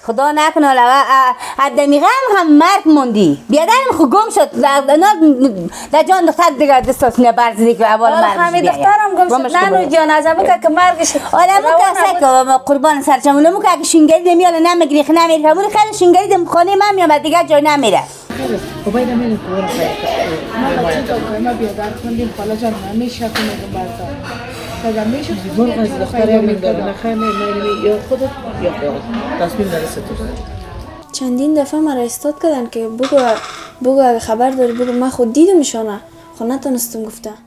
خدا نکنه دقیقه هم مرگ موندی بیادر خو گم شد در جان دختر دیگه دستاس نبرز دیگه اول مرگ همین دخترم گم شد نانو جان از امو که مرگش آدمو که قربان سرچمونمو که شینگری نمیاله نمیگیری خ نمیره همون خیلی شینگری دم خانه من میام دیگه جای نمیره خب اینا میگم کورا خیلی ما بیادر خوندیم خاله جان همیشه کنیم برتا تا میشه گل از دختر یا میگم نخنه یا خودت یا خودت تصمیم نرسید چندین دفعه مرا استاد کردن که بگو اگه خبر داری بگو من خود دیدمشانه خود نتونستم گفتم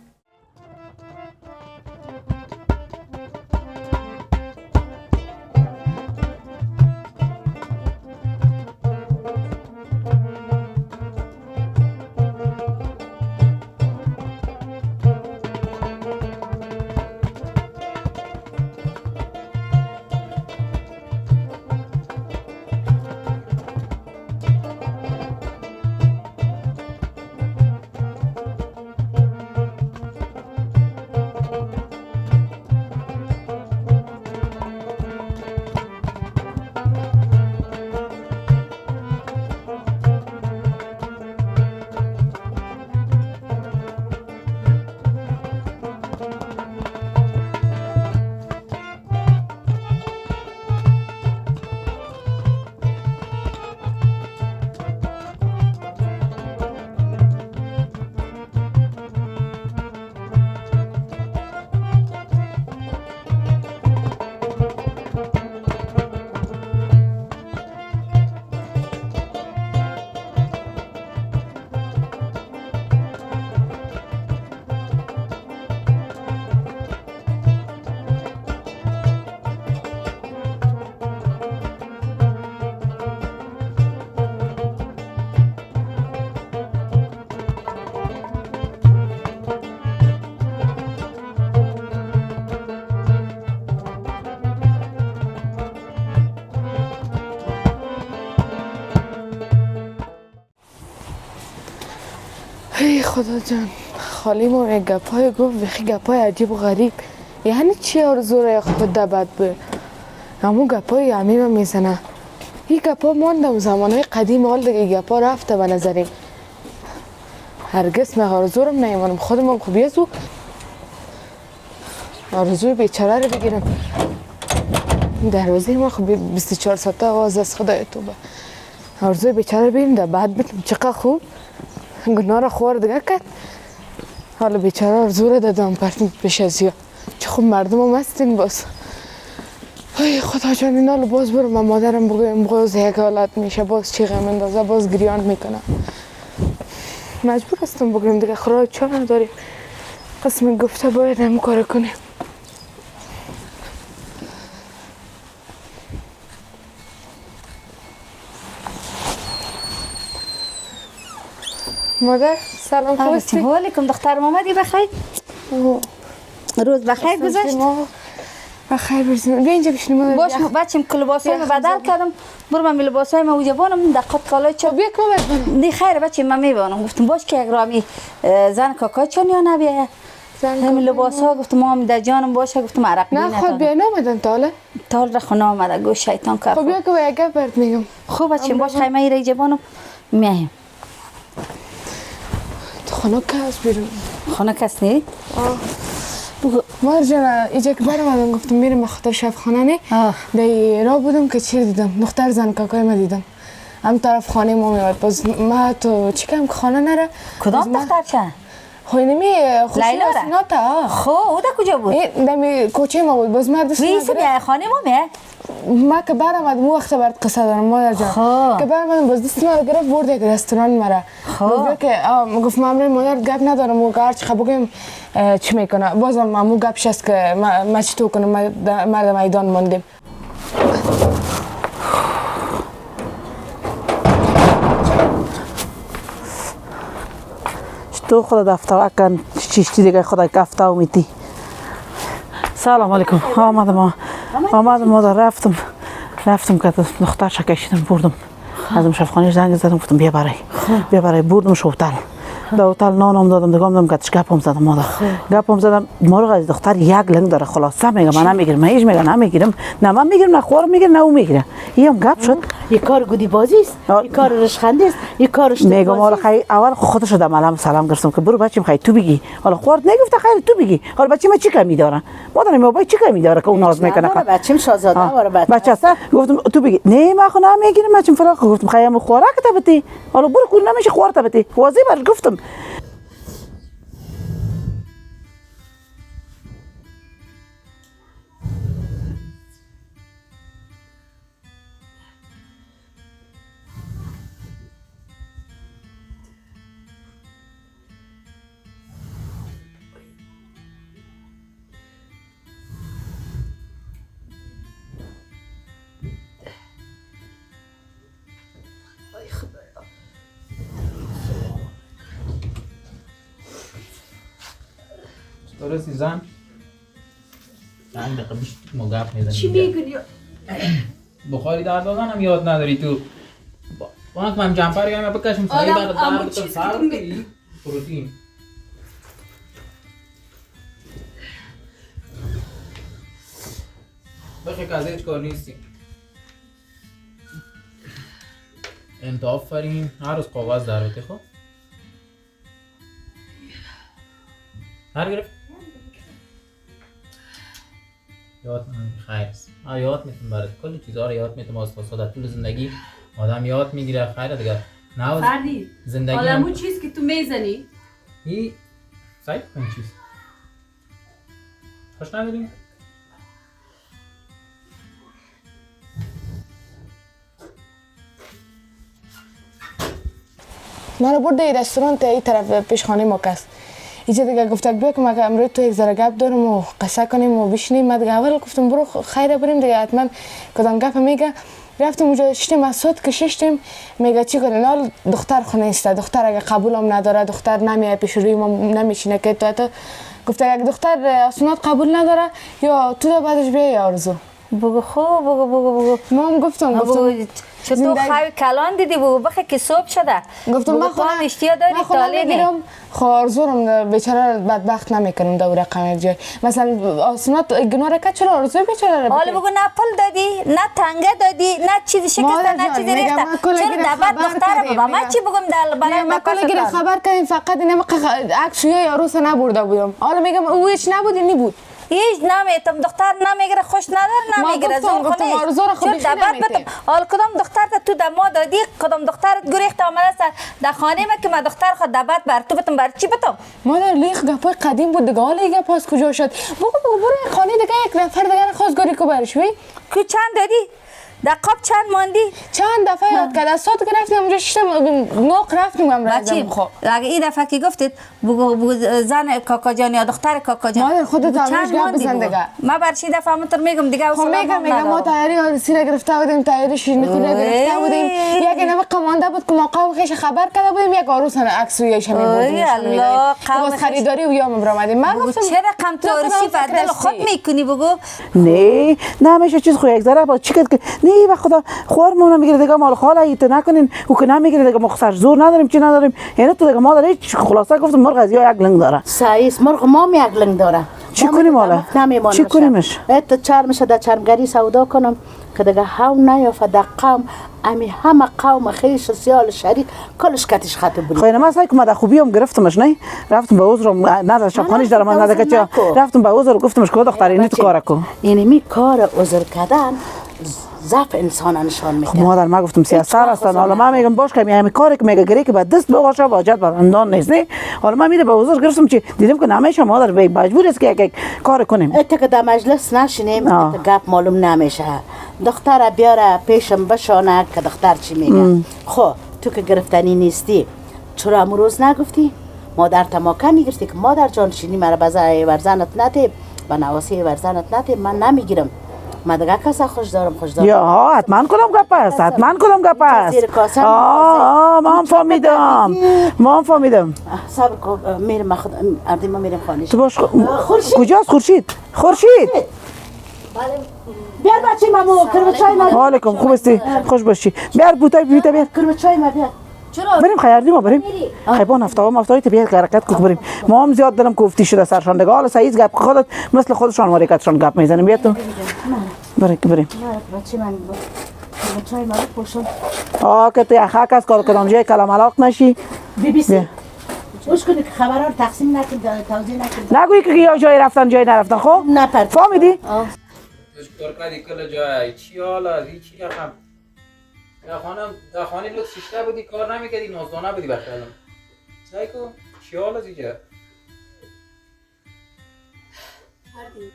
ای خدا جان خالی ما یک گپای گفت بخی گپای عجیب و غریب یعنی چی آرزو را خود دبد به همون گپای عمیم میزنه این گپا ماندم زمانهای قدیم حال دیگه گپا رفته به نظریم هرگز من آرزو رو نیمانم خودم خوبی از او آرزوی بیچاره رو بگیرم دروازه ما خب 24 ساعته آواز از خدای توبه آرزوی بیچاره رو بگیرم در بعد بتم چقدر خوب گناه را خوار دیگه کرد حالا بیچاره آرزو رو دادم پرتیم پیش از یا چه خوب مردم هم هستین باز ای خدا جان اینا رو باز برو من مادرم بگویم باز یک حالت میشه باز چی غم اندازه باز گریان میکنه مجبور هستم بگویم دیگه خرای چا نداریم قسم گفته باید هم کار کنیم مادر سلام خوب هستی؟ علیکم دخترم آمدی بخیر روز بخیر گذشت بخیر برسیم بیا اینجا بشینیم مادر باش بچم لباسای ما بدل کردم برو من لباسای ما وجبانم دقت کالای چه بیا کم دی خیر بچه من میبانم گفتم باش که اگرامی زن کاکا چون یا نبیه همین لباسا گفتم ما هم در جانم باشه گفتم عرق نه خود بیا نامدن تال را خونه آمده گو شیطان کار خب بیا که یک گپ برات میگم خوب بچه باش خیمه ای را جبانم میایم تو خانه کس بیرون خانه کس نی؟ مادر جان اینجا که برامدم گفتم میرم خاطر شب خانه نه در راه بودم که چی دیدم دختر زن کاکای ما دیدم هم طرف خانه ما میاد باز ما تو چی کم خانه نره کدام دختر چه؟ خوی نمی خوشی نه تا خو او دا کجا بود؟ دمی کوچه ما بود باز ما دوست ویسی بیا خانه ما میه؟ ما که برامد مو وقت برات قصه دارم مادر جان که برامدم باز دست ما گرفت برد یک رستوران مرا باز که گفت ما امروز مادر گپ ندارم و گارچ خب بگیم چی میکنه بازم مو گپش است که ما چی تو کنم ما در میدان ماندیم تو خدا دفتر اکن چیشتی دیگه خدا گفته و میتی سلام علیکم آمدم مادر رفتم که دختر شکشیدم بردم از اون شفخانه زنگ زدم گفتم بیا برای بردمش هتل در هتل نانم دادم دگام دادم که گپم زدم مادر گپم زدم مرغ از دختر یک لنگ داره خلاصه میگم من نمیگیرم من هیچ میگم نمیگیرم نه من میگیرم نه خور میگیره نه او میگیره اینم گپ شد یک کار گودی بازی است یک کار رشخنده است یک کارش میگم حالا خیلی اول خودش دادم علم سلام گرفتم که برو بچم خیلی تو بگی حالا خورد نگفته خیلی تو بگی حالا بچه ما چی کمی داره مادر ما چی کمی داره که اون ناز میکنه بچه‌م شاهزاده واره بچه است گفتم تو بگی نه من خو نمیگیرم بچم فلان گفتم خیلی خوراک تبتی حالا برو کول نمیشه خورد تبتی واضح برش گفتم درستی زن؟ چند دقیقه بیشتر ما گپ میزنیم چی میگونی؟ بخاری در دادن هم یاد نداری تو باید من جمپر یا بکشم سایی برد در بکن سر کنی پروتین بخی که از هیچ کار نیستی انتخاب فریم هر روز کاغذ در بته خب هر گرفت یاد خیر است یاد میتونم برات کلی چیزا رو یاد میتونم از در طول زندگی آدم یاد میگیره خیره دیگه نه فردی زندگی حالا همون چیز که تو میزنی این سعی کن چیز خوش نداریم من رو برده رستوران تا این طرف پیش خانه ما کس اینجا دیگه گفته بیا که ما امروز تو یک ذره گپ دارم و قصه کنیم و بشینیم من دیگه اول گفتم برو خیره بریم دیگه حتما کدام گپ میگه رفتیم اونجا شتیم از صد کشیشتیم میگه چی کنین حال دختر خونه است دختر اگه قبولم نداره دختر نمیاد پیش روی ما نمیشینه که تو گفته اگه دختر اسناد قبول نداره یا تو بعدش بیا یا آرزو بگو خوب بگو ما هم گفتم چطور خواه کلان دیدی بگو بخی که صبح شده گفتم من خودم اشتیا داری طالبی آرزورم بیچاره بدبخت نمیکنم دور رقم جای مثلا آسنات گناه که چرا آرزو بیچاره حالا بگو نه پل دادی نه تنگه دادی نه چیزی شکسته نه چیزی ریخته چرا دبت دختره بابا من چی بگم در برای ما کلا خبر کردیم فقط اینم عکس یه عروس نبرده بودم حالا میگم او هیچ نبود نی بود هیچ نمیتم دختر نمیگیره خوش نداره نمیگیره زور خونه آرزو رو خوب نمیتم حال کدام دختر تو دما دادی کدام دخترت گریخت آمده است در خانه ما که ما دختر خود دبت بر تو بتم بر چی بتم مادر لیخ گپای قدیم بود دیگه حالا دیگه پاس کجا شد بگو برو خانه دیگه یک نفر دیگه خواستگاری کو برش وی کو چند دادی دقیق چند ماندی چند دفعه یاد کرد از صد گرفتیم اونجا شش نوق رفتیم هم رفتیم خب اگه این دفعه که گفتید بگو زن کاکا جان یا دختر کاکا جان مادر خودت همش گپ بزن دیگه ما برشی دفعه متر میگم دیگه خب میگم ما تیاری سیره گرفته بودیم تیاری شیرینی خونه گرفته بودیم یک نمه قمانده بود که ما قوم خیش خبر کرده بودیم یک عروس عکس و یش میبردیم الله قوم خریداری و یا مبرامدیم ما گفتم چه رقم تو رسی بدل خود میکنی بگو نه میشه چیز خو یک ذره با چی که نه به خدا خورمون میگیره دیگه مال خاله ایت نکنین او که نمیگیره دیگه مخسر زور نداریم چی نداریم یعنی تو دیگه ما داره هیچ خلاصه گفتم مرغ از یا یک لنگ داره سایس مرغ ما هم یک لنگ داره چی کنیم حالا چی کنیمش تو چرمش در چرمگری سودا کنم که دیگه هاو نیافه در قوم امی همه قوم خیش سیال شریک کلش کتش خطه بود خیلی من سعی کنم در خوبی هم گرفتمش نه رفتم به عذرم نداشتم شبخانیش در من نداشت که رفتم به عذر گفتمش که دختر اینی تو کار کن یعنی می کار عذر کردن ضعف انسان نشان میده مادر ما گفتم سیاست هستن حالا من میگم باش که همین کاری که میگه گری که بعد دست بواشه واجد برندان نیست نه حالا من میره به حضور گرفتم چی دیدم که نمیشه مادر مجبور است که یک کار کنیم ات که در مجلس نشینیم گپ معلوم نمیشه دختر بیاره پیشم بشانه که دختر چی میگه خب تو که گرفتنی نیستی چرا امروز نگفتی مادر تماکه میگرفتی که مادر جان شینی مرا بزای ورزنت نتیب و نواسی ورزنت نتیب من نمیگیرم من دیگه کسا خوش دارم یا حتما کدام گپ است حتما کدام گپ است ما هم فهمیدم صبر کن میرم خود اردی ما میرم خانه تو باش کجاست خورشید بیار بچه مامو کرم چای ما علیکم خوب استی خوش باشی بیار بوتای بیار کرم چای ما بیار چرا؟ بریم خیرنی ما بریم خیبان هفته طبیعت حرکت کو بریم ما هم زیاد دلم کوفتی شده سرشان دیگه حالا سعید گپ خودت مثل خودشان ماریکتشان گپ میزنیم بیا تو بریم بچه من بچه‌ای ما پوشون که تو یخک از کدام جای کلام علاق نشی BBC اوش کنی که خبرها رو تقسیم نکنید توضیح نکنید نگویی که یا جای رفتن جای نرفتن خب نپرد فهمیدی کاری کل جای چی حالا چی رقم در خانه لوت ششته بودی کار نمیکردی نازدانه بودی بخیرم سعی کن چی حالا دیگه فردین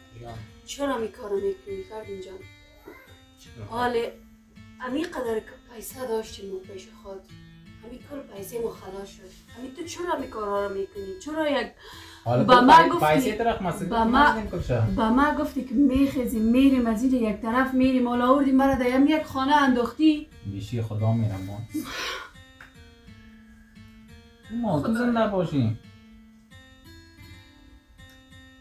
چرا می کارو میکنی فردین جان حالا امی قدر که پیسه داشتیم و پیش خود امی کل پیسه ما خلاص شد امی تو چرا می کارا رو میکنی چرا یک با ما گفتی که میخیزیم میریم از این یک طرف میریم حالا آوردیم مرا در یک خانه انداختی بیشی خدا میرم ما تو زنده باشیم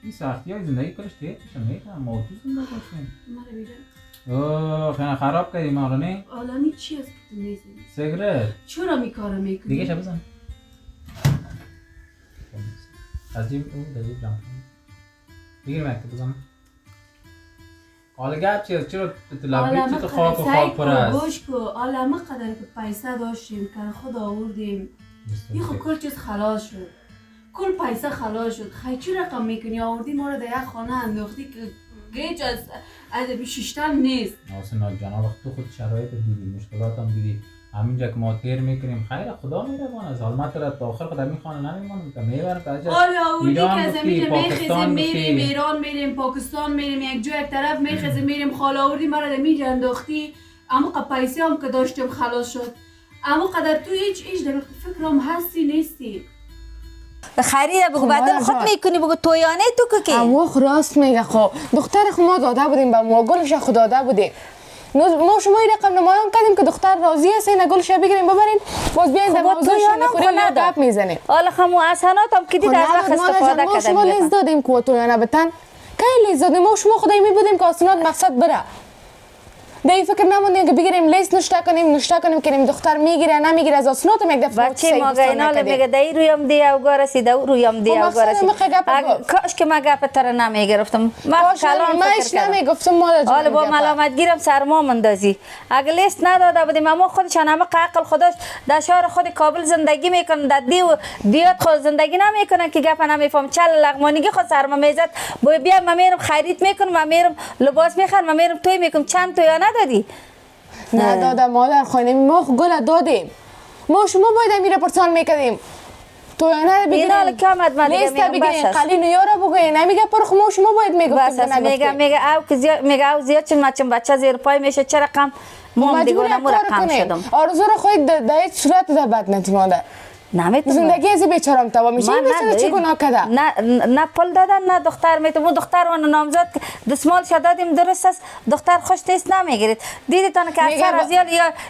این سختی های زندگی کلش تیت میشه میکنم ما تو زنده باشیم مرا بیرم خیلی خراب کردی ما رو نه حالا می چی است که تو میزنی سیگرت چرا می کارو میکنی دیگه شب بزن از جیب او در جیب جمع کنم بگیر مکتب بزن حالا گپ چیست چرا تلابید چی تو خاک و خاک پر است گوش کو حالا ما قدر که پیسه داشتیم که خود آوردیم این خود کل چیز خلاص شد کل پیسه خلاص شد خیلی چی رقم میکنی آوردی ما رو در یک خانه انداختی که گیج از ادبی ششتن نیست ناسنا جناب تو خود شرایط دیدی مشکلات هم دیدی همینجا که ما تیر میکنیم خیر خدا میروان از حالمت را تا آخر خود خانه نمیمانم که میبرم تا اجا آوردی که زمین میخیزیم میریم ایران میریم پاکستان میریم یک جا یک طرف میخیزیم میریم خاله آوردی مرا در میجا انداختی اما پیسه هم که داشتیم خلاص شد اما قدر تو هیچ در فکرم هستی نیستی خرید بگو بعد خود میکنی بگو تویانه تو که اما راست میگه خب دختر ما داده بودیم به ما گلش خود داده بودیم ما شما این رقم نمایان کردیم که دختر راضی است این گلش بگیریم ببرین باز بیاین در موضوعش نخوریم یا گپ میزنیم حالا خمو اسنات هم که دید از وقت استفاده کردیم ما شما لیز دادیم که تویانه بتن کی لیز دادیم ما شما خدای می بودیم که اسنات مقصد بره دی فکر نموندیم که بگیریم لیست نشته کنیم که دختر میگیره نمیگیره از اسنات هم یک دفعه بچه ما گینال میگه دای رویم دی او گارسی دا رویم دی او گارسی کاش که ما گپ تر نمیگرفتم ما کلام ماش نمیگفتم حالا با ملامت گیرم سرما مندازی اگه لیست نداده بودیم اما خودشان همه عقل خودش در شهر خود کابل زندگی میکنن در دیات خود زندگی نمیکنن که گپ نمیفهم چل لغمانگی خود سرما میزد بیا ما میرم خرید میکنم ما میرم لباس میخرم ما میرم توی میکنم چند تویا ندادی ندادم مادر خانه ما گل دادیم ما شما باید میره پرسان میکردیم تو نه بگیرین لیست بگیرین قلی نیاره بگوین نمیگه پرخ ما شما باید میگفتیم میگه او زیاد چون مچم بچه زیر پای میشه چه رقم ما دیگه نمو رقم شدم آرزو رو خود در یک صورت ده بد نتی مادر نمیتونم زندگی ازی بیچارم توا میشه این بیچاره چی گناه کرده نه پل دادن نه دختر میتونم دختر و نامزد دسمال شد دادیم درست است دختر خوش نیست نمیگیرید دیدی تا که اکثر از یا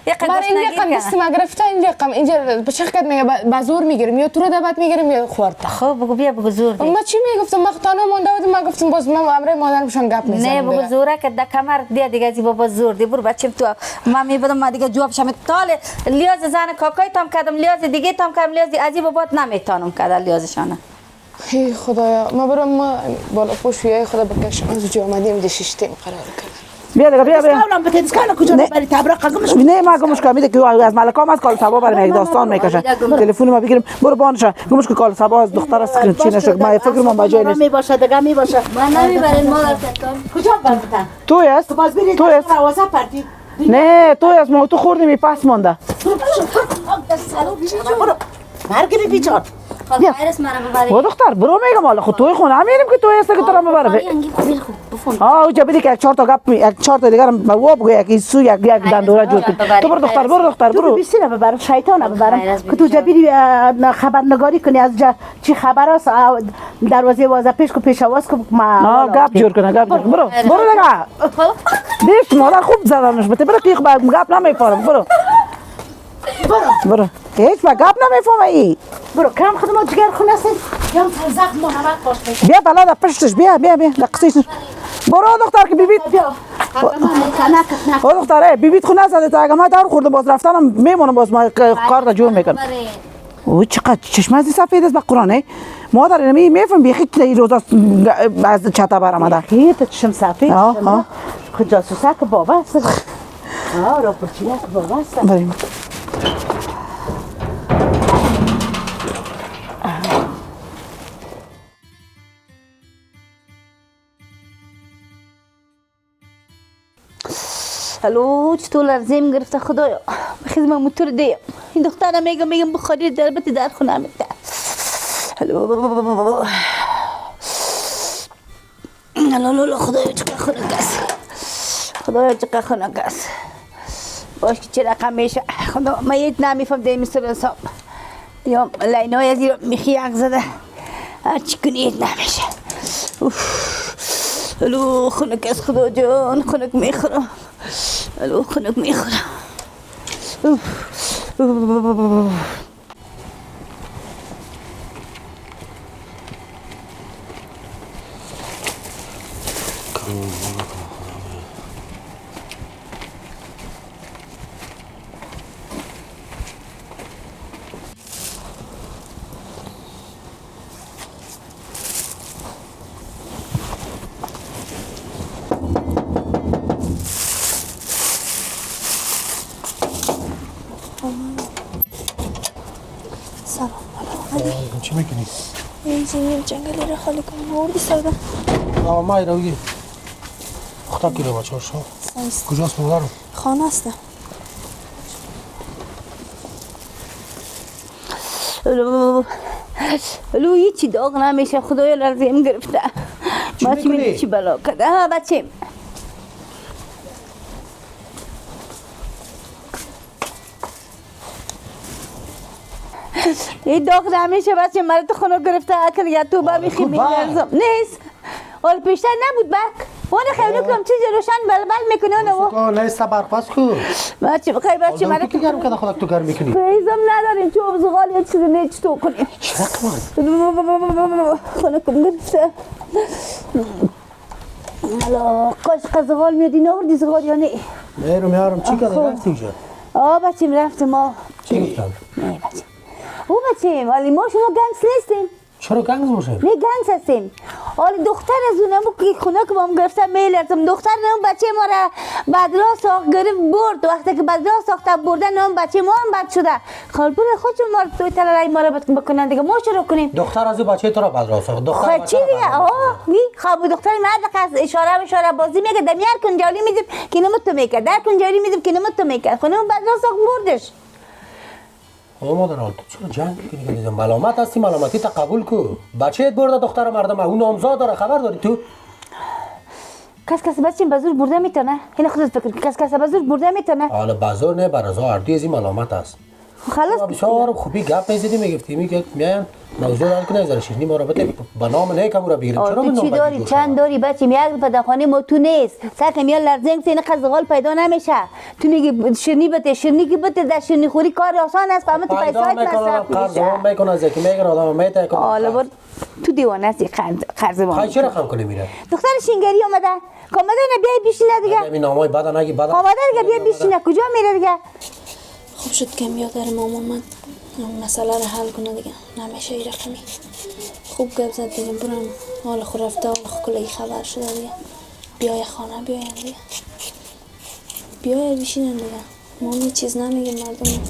یک قدرش نگیر این رقم دست ما گرفته این رقم اینجا بچخ کرد میگه بازور میگیریم یا تو رو دعوت میگیریم یا خورد خب بگو بیا بگو زور دی ما چی میگفتم ما خطانه مونده بودم ما گفتم باز ما امر مادرمشون گپ میزنم نه بگو زوره که د کمر دی دیگه زی بابا زور دی برو بچم تو ما میبودم ما دیگه جواب شم تال لیاز زن کاکای تام کردم لیاز دیگه تام کردم لیاز ازی بابا نمیتونم کردن لیازشانه ای خدایا ما برم ما بالا پوشویای خدا بکشم از جو آمدیم دی ششتیم قرار کردم بیا اسکانم بده اسکان کجا بری تبرق گمش نه ما گمش کمیده که از ملکام از کال سبا برای داستان میکشه تلفن ما بگیریم برو بانش گمش که کال سبا از دختر است چی نشه ما فکر ما بجای نیست میباشه دیگه میباشه من نمیبرین ما را کجا برفتن تو است باز برید تو است واسه پارتی نه تو است ما تو خوردیم پس مونده مرگری بیچار خب خیرس مرا ببرین او دختر برو میگم حالا خود توی خونه میریم که توی است که تو را ببره او جبیدی که یک چهار تا گپ یک چهار تا دیگه با و بگو یک سو یک دندوره جور کن تو برو دختر برو بیسینه ببرم شیطانه ببرم که تو جبیدی خبرنگاری کنی از چی خبر است دروازه وازه پیش کو پیش آواز کو ما گپ جور کنه گپ برو دیگه دیش مادر خوب زدنش بده برو تیغ گپ نمیفهمم برو هیچ با گپ نمیفهمی برو کم خدمت جگر خونه است کم زخم محمد باش بیا بالا در پشتش بیا لقصیش برو دختر که بیبیت او دختره بیبیت خود نزده تا اگه من دور خورده باز رفتنم میمونه باز ما کار را جور میکنم. او چقدر چشم از سفید است به قرآن. مادر اینمی میفهم بیخی که این روزا از چتا برآمده. بیخی تو چشم سفید شما خود جاسوسه که بابا است. را پرچینه که بابا است. بریم. الو چطور لرزیم گرفته خدایا بخیز من موتور دیم این دخترم میگم بخاری در البته در خونه میده. الو خدایا چقدر خنک است خدایا چقدر خنک است باش که چه رقم میشه خدا من یه نمیفهم دیم سر حساب یا لینای از این میخی یک زده هرچی کنید نمیشه. الو خنک است خدا جان خنک میخورم الو خنک میخورم. چی میکنی؟ این زمین جنگلی را خالی کنم موردی سردم ما روی اختا کی رو بچه شو کجاست مادرم؟ خانه هستم. الو هیچی داغ نمیشه خدایا لرزیم گرفته بچه چی بلا کرده ها بچه این داغ نمیشه بچه مرد خونه گرفته اکر یا تو با میخی میلرزم نیست حال پیشتر نبود بک اون خیلی کنم چیزی روشن بلبل میکنه اونو نیست برپاس کو بچه بخیر بچه مرد کی گرم کرده خودت تو گرم میکنی؟ فیزم نداریم چوب زغال یه چیزی نیچ تو کنیم خونه کم گرفته حالا قاشق زغال میادی نوردی زغال یا نه؟ میارم چی کرده رفتی اینجا؟ بچه رفتم چی گفتم؟ نه بچه بچه ولی ما شما گنگس نیستیم چرا گنگس باشه؟ نه گنگس هستیم حالی دختر از اونمو که خونه که با هم گرفتم میلرزم دختر نام بچه ما را بدلا ساخت گرفت برد وقتی که بدلا ساخته بردن نام بچه ما هم بد شده خالبون خودشون ما رو توی تلالای ما را بکنن دیگه ما چرا کنیم دختر از بچه تو را بدلا ساخت دختر چی دیگه خواب دختر مرد قصد اشاره بازی میگه دمیار کنجالی میدیم که نمت تو میکرد در کنجالی میدیم که نمت تو میکرد خونه بدلا ساخت بردش مادر تو چرا جنگ میکنی که ملامت هستی ملامتی تا قبول کو بچه‌ت برده دختر مردم اون نامزاد داره خبر داری تو کس بچه بزرگ برده میتونه این خودت فکر کس بزرگ برده میتونه حالا بزرگ نه برازا اردی از این ملامت است خلاص بسیار خوبی گپ میزدی میگفتی میگه میان موضوع حل کنه زر شیرینی ما رابطه به نام نه کمو را بگیریم چرا تو چی داری چند داری بچه میاد پدافانی ما تو نیست سر میاد لرزنگ سینه قزغال پیدا نمیشه تو میگی شیرینی بده در شیرینی خوری کار آسان است فهمت پیسات مصرف میشه قرض میکنه از که میگن آدم میته کنه حالا بر تو دیوانه هستی قرض ما خیلی چرا خم کنی میره دختر شینگری اومده کامده نه بیای بیشینه دیگه همین نامای بعد نگی بعد اومده دیگه بیا بیشینه کجا میره دیگه خوب شد که میاد در مامان من مسئله رو حل کنه دیگه نمیشه این رقمی خوب گپ زد دیگه برم حال خود رفته حال خود کلی خبر شده دیگه بیای خانه بیاین دیگه بیای بیشینن دیگه ما هیچ چیز نمیگیم مردم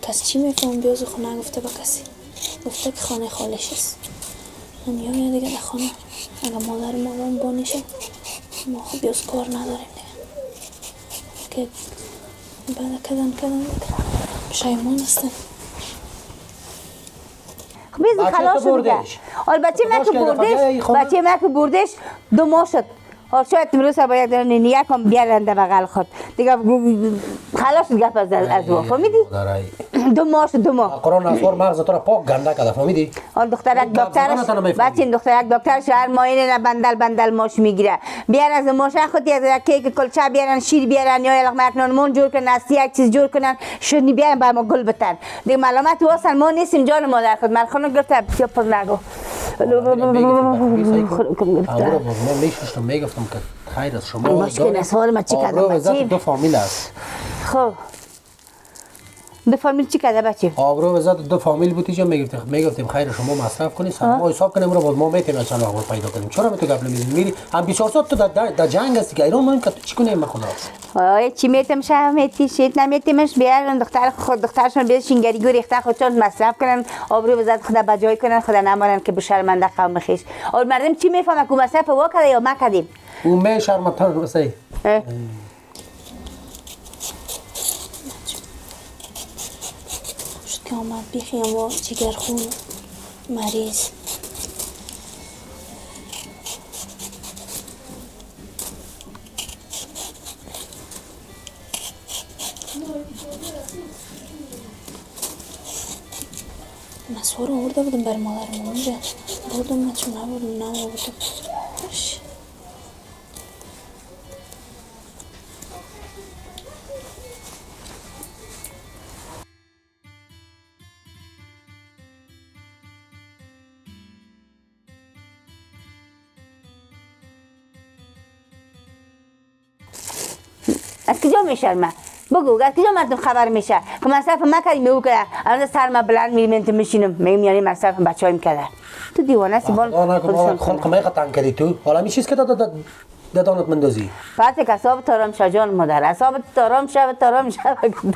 کس چی میفهم بیازو خونه گفته با کسی گفته که خانه خالش است میای دیگه در خانه اگه مادر مادرم بانشه ما خوب بیاز کار نداریم دیگه که بعد کدام شایمان هستن بیز خلاص شد دیگه حال بچه ما که بردش 2 ماه شد حال شاید امروز باید نیه کن بیارن در بغل خود دیگه خلاص شد گپ از او فهمیدی 2 ماه شد 2 ماه قرآن اسوار مغز تو را پاک گنده کرده فهمیدی حال دخترک دکترش بچه دخترک دکترش هر ماینه بندل ماش میگیره بیار از ماش خودی از کیک کلچه بیارن شیر بیارن یا مکنون مون جور کنن از یک چیز جور کنن شونی بیارن با ما گل بتن دیگه معلومات واسن ما نیستیم جان مادر خود مرخونه گرفته بیا پر نگو من میشستم میگفتم که خیر از شما مشکل است حال ما چی کردم آبرو و عزت بچه؟ دو فامیل است. خب دو فامیل چی کرده بچه؟ آبرو و عزت دو فامیل بود اینجا میگفتیم خیر شما مصرف کنید سرما حساب کنیم رو ما میتونیم چند وقت پیدا کنیم. چرا تو گپ نمیزنی میری هم 24 ساعت تو در جنگ هستی که ایران مهم که تو چی کنیم ما خدا. آیا چی میتم شه میتی شیت نمیتیمش بیارن دختر خود دخترشون بیاد شینگری گو ریخته خودشون مصرف کنن آبرو بزد خدا بجای کنن خدا نمانن که به شرمنده قوم خیش. اور مردم چی میفهمه که مصرف وا کرده یا ما کردیم؟ اون می شرمتر وسی. شد که آمد بیخیم و جگرخون مریض مسوار آورده بودم بر مادرم اونجا بردم من چون نبردم نموردم از کجا میشرمه؟ بگو از کجا مردم خبر میشه که مصرف ما کردیم میگو که الان سرما بلند میریم میشینم میگم یعنی مصرف بچه‌هایم کرده. تو دیوانه هستی بال خلق می قطعا کردی تو حالا می چیز که دادانت مندازی فقط که اصاب تارام شه جان مادر اصاب تارام شه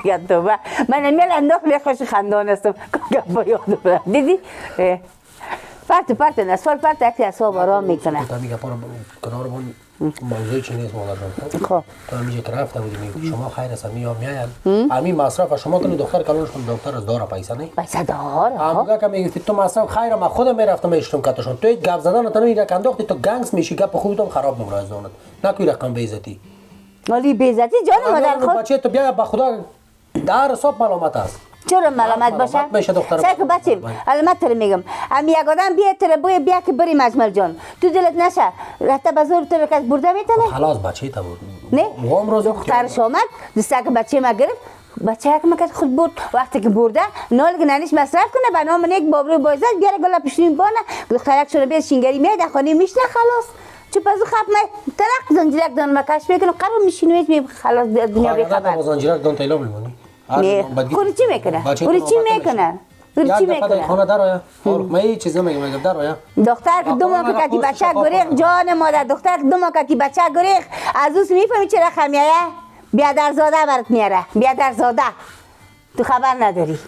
دیگه تو من نمیل انداخت خوش خندان هستم گپا یاد برم دیدی پرت نسوار پرت اکی اصاب آرام میکنه تا میگه پارا کنار بون موضوع چی نیست مادر جان خب تو همیشه که رفته بودی شما خیر است میایم همین مصرف شما کنی دختر کلانش کن دکتر از داره پیسه نه پیسه داره همگه که میگفتی تو مصرف خیر ما خودم میرفتم میشتم کاتشون تو گپ زدن تو میگه انداختی تو گنگس میشی گپ خودت خراب نمره از دانت نکوی رقم بیزتی ولی بیزتی جان مادر خود بچه تو بیا به خدا در حساب ملامت است چرا ملامت باشه؟ سعی بچیم علامت تر میگم هم یک آدم بیا تر بیا که بریم اجمل جان تو دلت نشه رفته بزرگ تو کس برده میتونه؟ خلاص بچه تا بود نه دخترش آمد دسته که بچه ما گرفت بچه که ما خود برد وقتی که برده نال ننیش مصرف کنه به نام یک بابرو بایزد بیاره گلا پیشین بانه دخترک شونه بیاد شینگری میاد در خانه میشنه خلاص چه پس خب من ترق زنجیرک دان مکش میکنم قرار میشینه می خلاص دنیا بی خبر زنجیرک دان تیلا میمونی نه خوری چی میکنه؟ خوری چی میکنه؟ خوری چی میکنه؟ خانه در آیا؟ ما هیچ چیز نمیگم در آیا؟ دختر که دو ماه که بچه گریخ جان مادر دختر که دو ماه که بچه گریخ از اوست میفهمی چرا خمیایه؟ بیادر زاده برات میاره بیادر زاده تو خبر نداری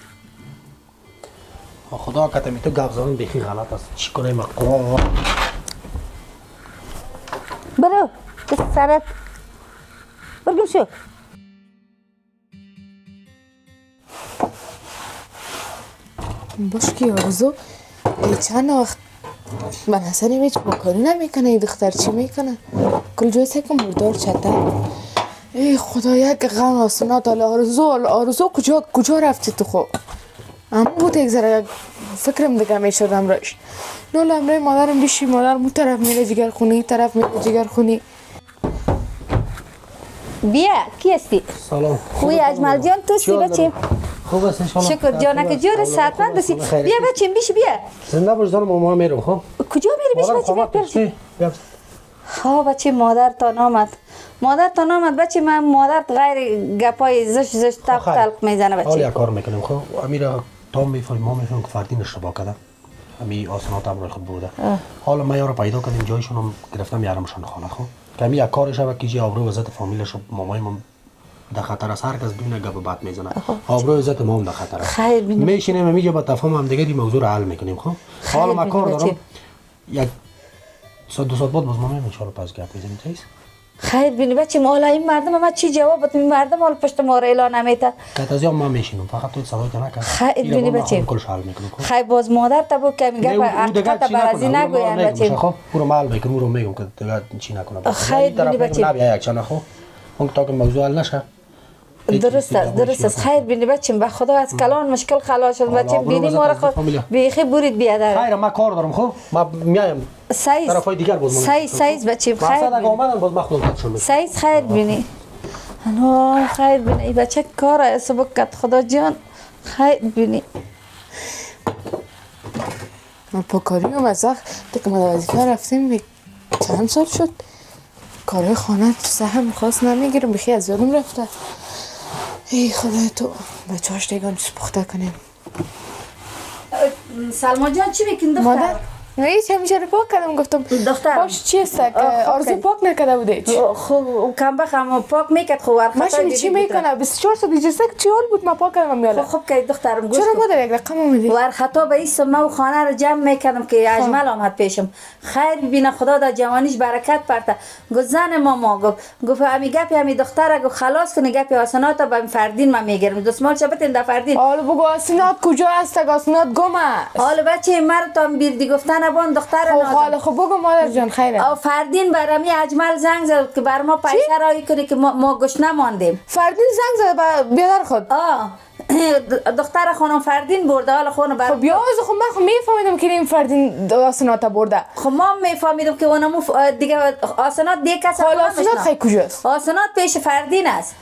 خدا کتمی تو گپ زدن بیخی غلط است چی کنیم قرآن برو دست سرت برگم شو باش که آرزو چند وقت من اصلا هیچ بکاری نمیکنه این دختر چی میکنه کل جای سکم مردار چطه ای خدا یک غم آسونات آرزو کجا رفتی تو خب اما بود یک ذره فکرم دیگه میشدم راش نول امره مادرم بیشی مادر مو طرف میره جگر خونی طرف میره جگر خونی بیا کی هستی؟ سلام خوی اجمل جان تو سی بچیم خوب است انشالله شکر جانک جور ساعتمند بسی بیا بچیم بیش بیا زنده باش دارم ماما میرم خب کجا میری بیش بچیم ها بچه مادر تا نامد بچه من مادر غیر گپای زشت تلق میزنه بچه حالا یک کار میکنیم خب امیرا تا میفهمیم ما میفهمیم که فردین اشتباه کرده امی آسانات هم روی خود بوده حالا ما یارو پیدا کردیم جایشون هم گرفتم یارمشان خانه خب که امی یک کارش و کیجی آبرو عزت فامیلش مامای من در خطر است هر کس ببینه گپ بد میزنه آبرو عزت ما هم در خطر است میشینیم اینجا با تفاهم هم دیگه این موضوع رو حل میکنیم خب حالا ما کار دارم یک ساعت دو ساعت بعد باز ما میام ان شاء الله پس گپ میزنیم چیز خیر بینی بچه حالا این مردم ما چی جواب بدم این مردم حالا پشت ما رو اعلان نمیته کاتازیا ما میشینم فقط تو سوال نکن خیر بینی بچه کلش حل میکنم خیر باز مادر تا بو که میگه حقیقت برازی نگوین بچه خب برو مال میکنم رو میگم که دیگه چی نکنه خیر بینی بچه نبیا یک چنه خب اون تا که موضوع حل نشه درست است خیر بینی بچه به خدا از کلان مشکل خلاص شد بچه بینی ما رو خود بیخی برید بیادر خیر ما کار دارم خب ما میایم سایز طرفای دیگر باز سایز بچه خیر مقصد اگه اومدن باز مخلوط شد سایز خیر بینی انا خیر بینی بچه کار اسبک کت خدا جان خیر بینی من پاکاری هم از وقت که ما در وظیفه رفتیم چند سال شد کارهای خانه سهم خواست نمیگیرم بخی از یادم رفته. ای خدای تو بچه هاش دیگه چیز پخته کنیم. سلما جان چی میکنی دختر؟ مادر هیچ همیشه رو پاک کردم گفتم دختر باش چی است که آرزو پاک نکرده بوده هیچ خب کم بخم پاک میکرد خب ماشین چی میکنه 24 ساعت اجازه چی حال بود ما پاک کردم یالا خب که دخترم گوش چرا مادر یک رقم اومدی ور خطا به این سلما و خانه رو جمع میکردم که اجمل آمد پیشم خیر ببینه خدا در جوانیش برکت پرته گفت زن ماما گفت امی گپی امی دختره گفت خلاص کنی گپی آسنات به فردین من میگیرم دستمال شبتین در فردین حالا بگو آسنات کجا است آسنات گم است حالا بچه مرد تام بیردی گفتن ابان دختر حالا خب بگو مادر جان خیره فردین برمی اجمل زنگ زد که بر ما پیسه رایی کنی که ما گوش نماندیم فردین زنگ زد بیادر خود دختر خانم فردین برده حالا خونه بر خب بیا خب من خب میفهمیدم که این فردین آسنات برده خب ما میفهمیدم که اونمو دیگه آسنات دیگه کس حالا آسنات خیلی کجاست آسنات پیش فردین است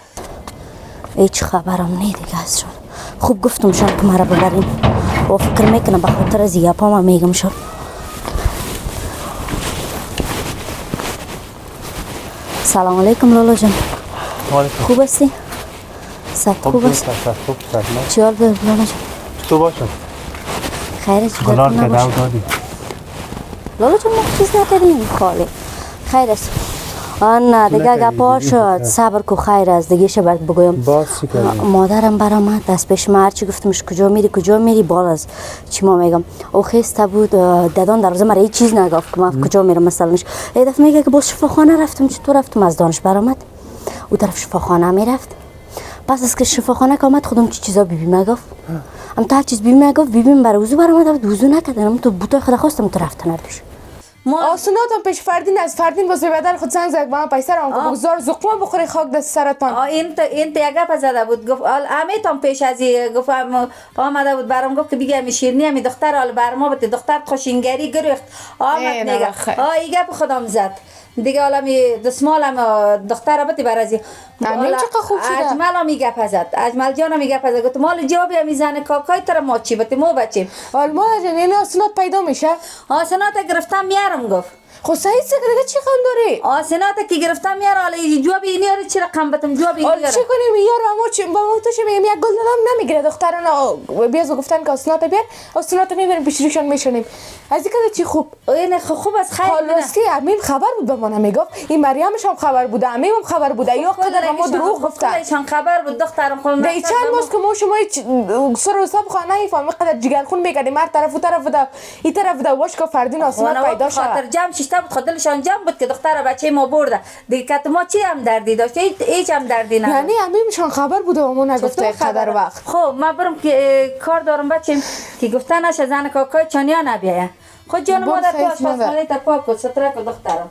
هیچ خبرم نی دیگه از شد خوب گفتم شد که مرا ببریم و فکر میکنم به خاطر از یپا ما میگم شد سلام علیکم لالا جان خوب هستی؟ سب خوب است؟ چی حال به لالا جان؟ تو باشم خیره چی گلار که دو دادی لالا جان ما چیز نکردیم خالی خیر است نه دیگه گپا شد صبر کو خیر است دیگه شبت بگویم باز چی کردی؟ مادرم برآمد دست پیش من هرچی گفتمش کجا میری بالا از چی ما میگم او خسته بود ددان در روز مرا هیچ چیز نگفت که من کجا میرم مثلاش یه دفعه میگه که باز شفاخانه رفتم چطور رفتم از دانش برآمد او طرف شفاخانه میرفت پس از که شفاخانه که آمد خودم چی چیزا بیبی میگفت ام تا هر چیز بیبی میگفت بیبیم برای وضو برآمد وضو نکردم تو بوتای خدا خواستم تو رفتن نداشت آسناتم پیش فردین از فردین باز به بدل خود زنگ زد با پیسه رو که بگذار زقما بخوری خاک دست سرطان این یه گپ زده بود گفت امیتم پیش از گفت آمده بود برام گفت که بگم می شیرینی می دختر حال بر ما بده دختر خوشینگری گرفت آمد میگه این گپ خودم زد دیگه حالا می دسمالم دختر بده برازی امین چقدر خوب شده اجمل می گپ زد اجمل جان می گپ زد گفت مال جوابی میزنه کاکای تر ما چی بده مو بچیم حال ما جان این آسنات پیدا میشه آسنات گرفتم میارم گفت خب صحیح دیگه چی خم داری آسنات که گرفتم میاره حالا جواب اینی رو چی رقم بدم جواب اینی چی کنیم یارو اما چی با ما تو چه میگم یک گل دادم نمیگیره دختران بیاز گفتن که آسنات بیار آسنات میبریم پیش روشان میشونیم از اینکه چی خوب این خوب از خیر خلاص که امین خبر بود به ما نمیگفت این مریمش هم خبر بوده امیم هم خبر بوده یا قدر ما دروغ گفته ایشان خبر بود دخترم خود نه چند ماست که ما شما سر و حساب خانه نمیفهمیم قدر جگرخون میکردیم هر طرف و طرف ده این طرف ده واش که فردین آسنات پیدا شد خاطر جمع شیشته بود خودلشان جمع بود که دختر بچه ما برده دیگه که ما چی هم دردی داشت هیچ هم دردی نداشت یعنی امیمشان خبر بوده و ما نگفته قدر وقت خب ما برم که کار دارم بچم که گفته نشه زن کاکای چانیا نبیایه خود جان مادر تو آشپزخانه تا پاک کن ستره کن دخترم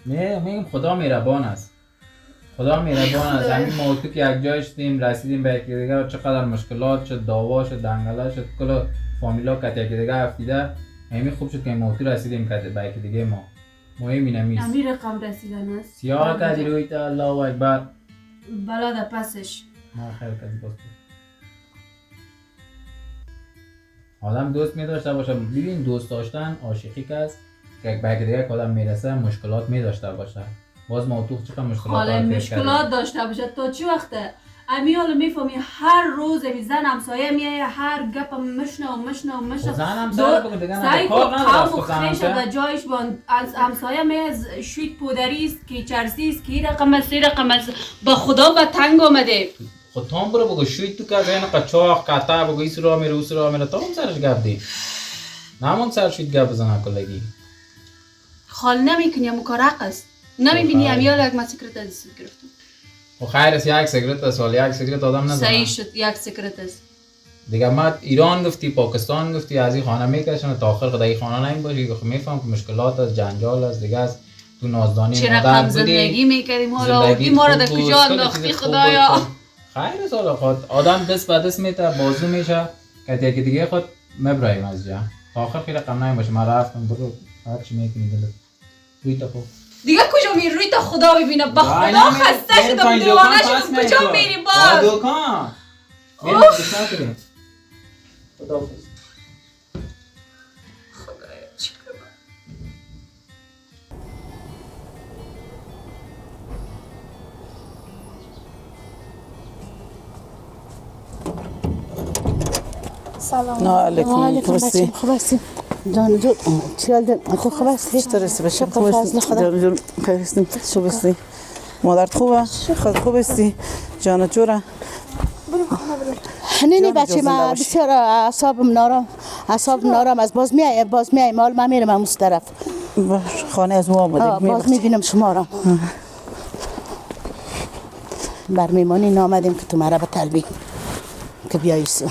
میگم خدا مهربان است خدا مهربان است همین موضوع که یک جای شدیم رسیدیم به یکی دیگه چقدر مشکلات شد دعوا شد دنگلا شد کل فامیلا کت یکی دیگه افتیده همین خوب شد که این موضوع رسیدیم که به یکی دیگه ما مهم اینه امیر رقم رسیدن است سیاه کدی روی تا الله اکبر بلا در پسش ما خیر کدی باست آدم دوست می داشته باشه ببین دوست داشتن عاشقی کس که به دیگه کدام میرسه مشکلات می داشته باشه باز موضوع چقدر مشکلات مشکلات داشته باشه تا چی وقته امی حالا میفهمی هر روز زن همسایه میایه هر گپ مشنو زن همسایه بگو دیگه نه کار نداره خیش به جایش بان از همسایه میز شوید پودری است که چرسی است که رقم است رقم است با خدا و تنگ آمده خود تام برو بگو شوید تو که زین قچاق قطع بگو ایس را میره اوس را میره تام سرش گپ دی نمون سر شوید گپ بزنه کلگی خال نمیکنی امو کار حق است نمیبینی امیال یک من سکرت از گرفتم و خیر است یک سیگرت است ولی یک سیگرت آدم نزنه صحیح شد یک سیگرت است دیگه ما ایران گفتی پاکستان گفتی از این خانه میکشن تا آخر خدای خانه نمی باشی که میفهم که مشکلات است جنجال است دیگه است تو نازدانی چه رقم زندگی میکردیم حالا اودی ما را در کجا انداختی خدایا خیر است حالا خود آدم دست به دست میته بازو میشه که یکی دیگه خود مبرایم از جا تا آخر خیلی رقم نمی باشه ما رفتم برو هر چی میکنی دلت روی تا دیگه کجا میری روی تا خدا ببینه با خدا خسته شدم دیوانه شدم کجا میری باز دکان میرم بسن کنیم خداحافظ. خدایا چی کنم؟ سلام علیکم. خوب هستی؟ خوب هستی؟ جان جون چی حال داری؟ خوب هستی؟ چطور هستی بچه؟ شکر فضل خدا. جان جون خیر هستیم. خوب هستی؟ مادرت خوبه؟ خود خوب هستی؟ جان جوره؟ نه بچه ما بسیار اعصابم نارم از باز میای مال من میرم اون طرف خانه از ما آمدیم. باز میبینم شما را بر میمانی نامدیم که تو مرا به طلبی که بیایی سو.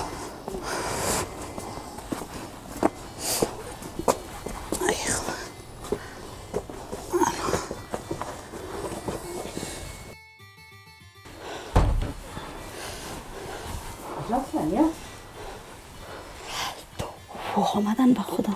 آمدن به خدا.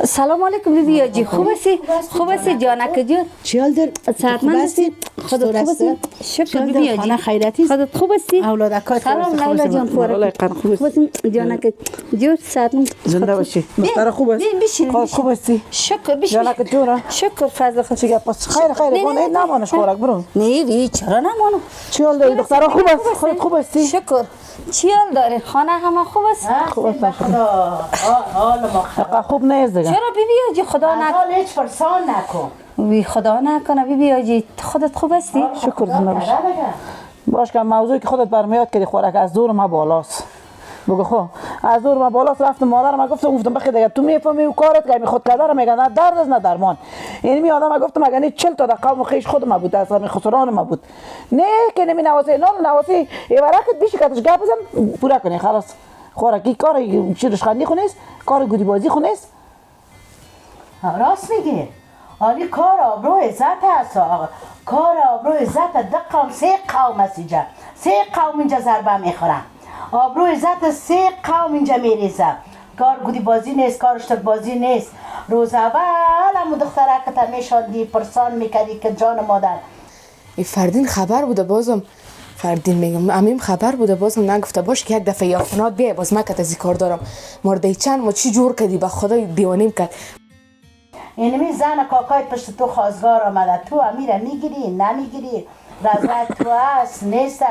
سلام علیکم بیبی آجی. خوب هستی؟ خوب هستی جانک جون؟ چی حال داری؟ صحتمند هستی؟ خودت خوب هستی؟ شکر بیبی آجی. خانه خیرتی؟ خودت خوب هستی؟ اولادکات سلام لیلا جان فورک. خوب هستی جانک جون؟ صحتمند زنده باشی. دختر خوب است؟ بشین. خوب هستی؟ شکر بشین. جانک جون؟ شکر فضل خود. چیگه پس خیر کنه نمانش خورک برو. نه بی چرا نمانم؟ چی حال داری دختر خوب است؟ خودت خوب هستی؟ شکر. چی حال داری؟ خانه همه خوب است؟ خوب است خدا حال ما خراب. خوب نیست دیگه. چرا بیبی آجی خدا نکنه؟ هیچ فرسان نکن. بی خدا نکنه بیبی آجی خودت خوب هستی؟ شکر زنده باشی. باش که موضوعی که خودت برمیاد که خوراک از دور ما بالاست. بگو خو از دور ما بالاست. رفتم مادرم گفتم بخی دیگه تو میفهمی و کارت که خود کدار میگن نه درد است نه درمان. یعنی می آدم گفتم اگه 40 تا قوم خیش خود ما بود از همین خسران ما بود. نه که نمی نواسی نواسی ورقت بیش کاتش گپ بزن پورا کنی خلاص. خوراکی کار چیرش خندی خونیست کار گودی بازی خونیست. راست میگه. حالی کار آبرو عزت هست آقا. کار آبرو عزت دقم 3 قوم است اینجا. 3 قوم اینجا ضربه میخورن. آبرو عزت 3 قوم اینجا میریزه. کار گودی بازی نیست، کار اشتر بازی نیست. روز اول همون دختره که تا میشاندی پرسان میکردی که جان مادر. این فردین خبر بوده بازم فردین میگم امیم خبر بوده بازم نگفته باش که یک دفعه یافنات بیای باز من که از کار دارم مرده چند ما چی جور کردی به خدای دیوانیم کرد. اینمی زن کاکای پشت تو خواستگار آمده تو امیره میگیری نمیگیری رضایت تو هست نیست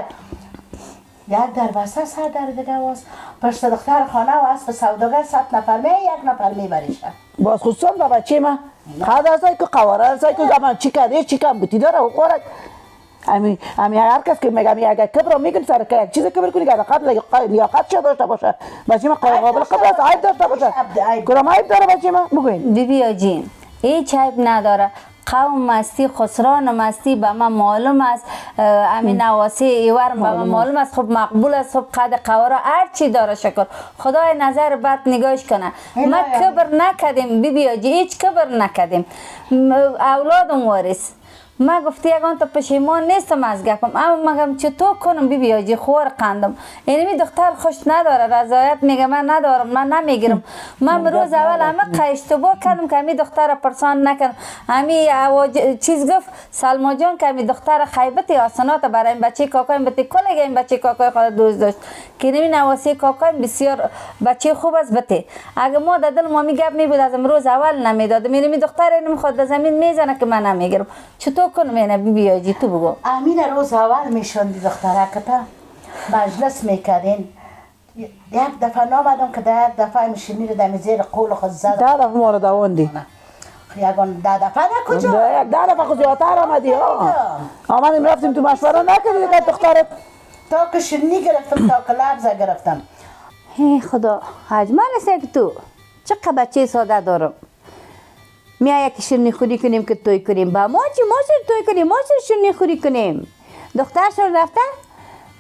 یک در وسط سر در دیگه واس پشت دختر خانه و هست به سوداگر 100 نفر یک نفر میبریشه باز خصوصا با بچه ما خواهد ازای که قواره ازای که زمان چی کرده چی کم بودی داره و خورد امی هر کس که میگم اگر کبر رو میگن سر که یک چیز کبر کنی که قدر لیاقت چه داشته باشه بچه ما قابل قبل از عیب داشته باشه کدام عیب داره بچه ما بگوین بیبی آجی هیچ عیب نداره قوم مستی خسران مستی به من معلوم است امین نواسی ایور به من معلوم است خب مقبول است خب قد قواره هر چی داره شکر خدای نظر بد نگاهش کنه ما کبر نکردیم بیبی آجی هیچ کبر نکردیم اولادم وارث ما گفتی یگان تا پشیمان نیستم از گپم اما مگم چطور کنم بیبی آجی خور قندم اینمی دختر خوش نداره رضایت میگه من ندارم من نمیگیرم من روز اول همه اشتباه کردم که همی دختر پرسان نکردم همی چیز گفت سلما جان که همی دختر خیبت آسانات برای این بچه کاکایم بتی کلگ این بچه کاکای خود دوست داشت که نمی نواسی کاکایم بسیار بچه خوب است بتی اگه ما در دل ما می گپ می بود از روز اول نمیدادم اینمی دختر اینم خود در زمین میزنه که من نمیگیرم چطور کنم اینه بیبی آجی تو بگو امین روز اول میشوندی دختره که تا مجلس میکردین یک دفعه نامدم که در یک دفعه میشینی رو دمی زیر قول خود زد 10 دفعه ما رو دواندی یکان 10 دفعه نه کجا 10 دفعه خود زیادتر آمدی آمدیم رفتیم تو مشوره نکردی که دخترت تا که شنی گرفتم تا که لبزه گرفتم هی خدا حجمه نیسته که تو چقدر بچه ساده دارم میای یکی شیرینی خوری کنیم که توی کنیم با ما چی ما چی توی کنیم ما چی شیرینی خوری کنیم دخترشون رفته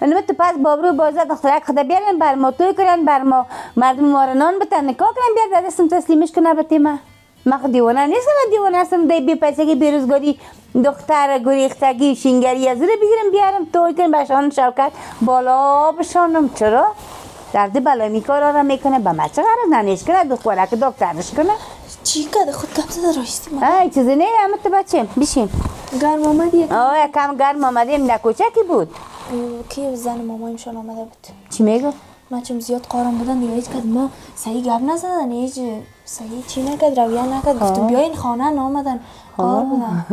البته پس بابرو بازه دخترک خدا بیارن بر ما توی کنن بر ما مردم مارنان بتن نکاح کنن بیار دستم تسلیمش کنه بتی ما خود دیوانه نیستم دیوانه هستم دی بی پیسگی بیروزگاری دختر گریختگی شینگری از رو بگیرم بیارم توی کنم بشان شوکت بالا بشانم چرا درد بلای میکارا را میکنه به ما چه غرض ننیش کنه دخترک دکترش کنه چی کرده خود کم زده رایستی من ای چیزی نه همه تو بچه بشین گرم آمدی یکم گرم آمدیم نه کوچکی بود که زن مامایمشان آمده بود چی میگو؟ من چون زیاد قارم بودن دیگه هیچ کد ما صحیح گپ نزدن، هیچ صحیح چی نکرد، رویه نکرد. گفتم بیاین خانه نامدن قار بودن.